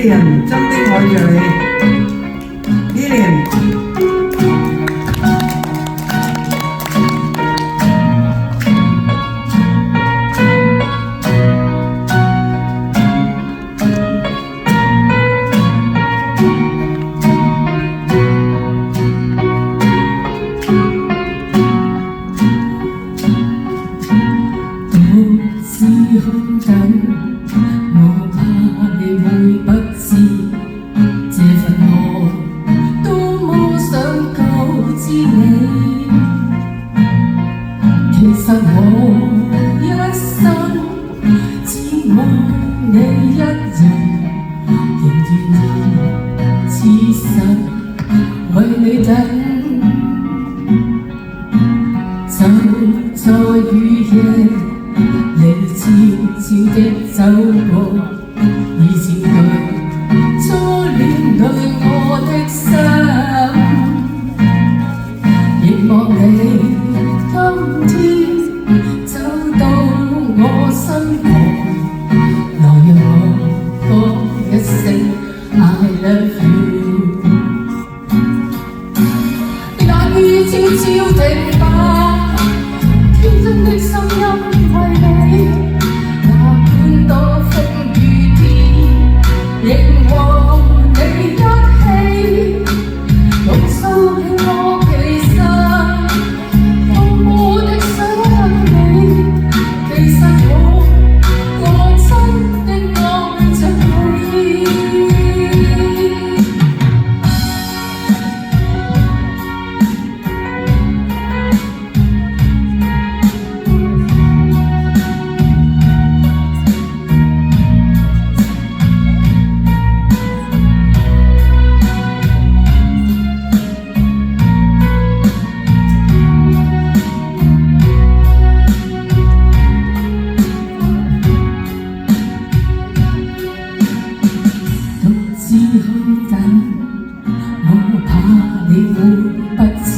Lilian 真的愛着你 Lilian。 空等，我怕你會不知，這份愛多麼想告知你。其實我一生只愛你一人，仍願意此生為你等。就在雨夜，你悄悄的走過，以佔據初戀裏我的心，凝望你今天走到我身旁，來讓我講一聲 I love you。 冷雨悄悄停吧，天真的心因為你。 仍和你一起，告訴你我其實多麼的想你。其實我真的愛着你。空等，我怕你會不知，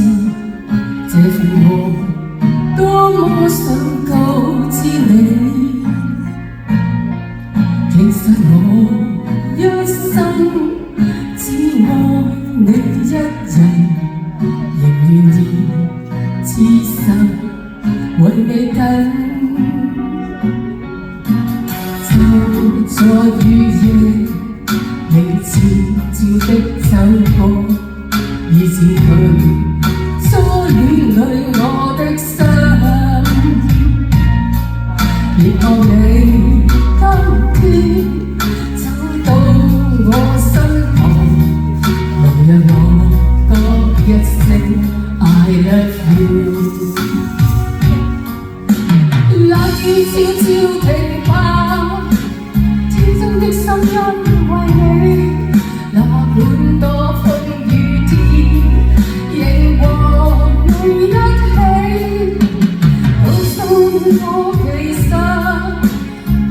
這份愛多麼想告知你。其實我一生只愛你一人，仍願意此生為你等。就在雨夜。 你悄悄的走過，以佔據初戀裏我的心，凝望你今天走到我身旁，來讓我講一聲 I love you。 冷雨悄悄停吧，天真的心因為你。 哪管多風雨天，仍和你一起，告訴你我其實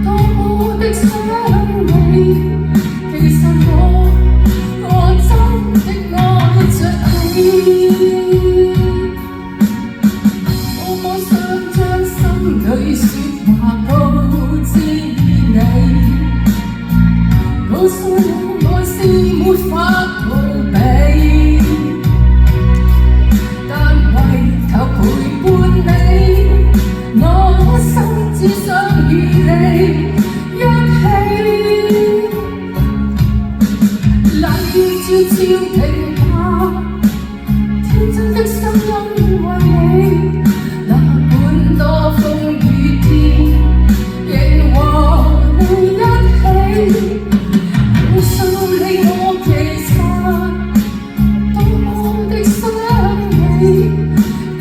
多麼的想你。其實我真的愛着你。多麼想將心裏說話告知你，告訴你愛是沒法逃避，但為求陪伴你，我一生只想與你一起。冷雨悄悄停吧，天真的心因為你。哪管多風雨天，仍和你一起。 告訴你我其實多麼的想你，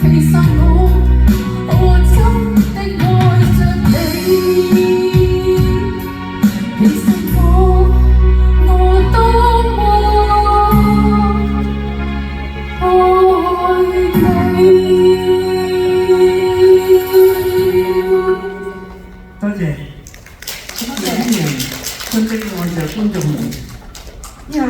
其實我真的愛着你，其實我多麼愛你。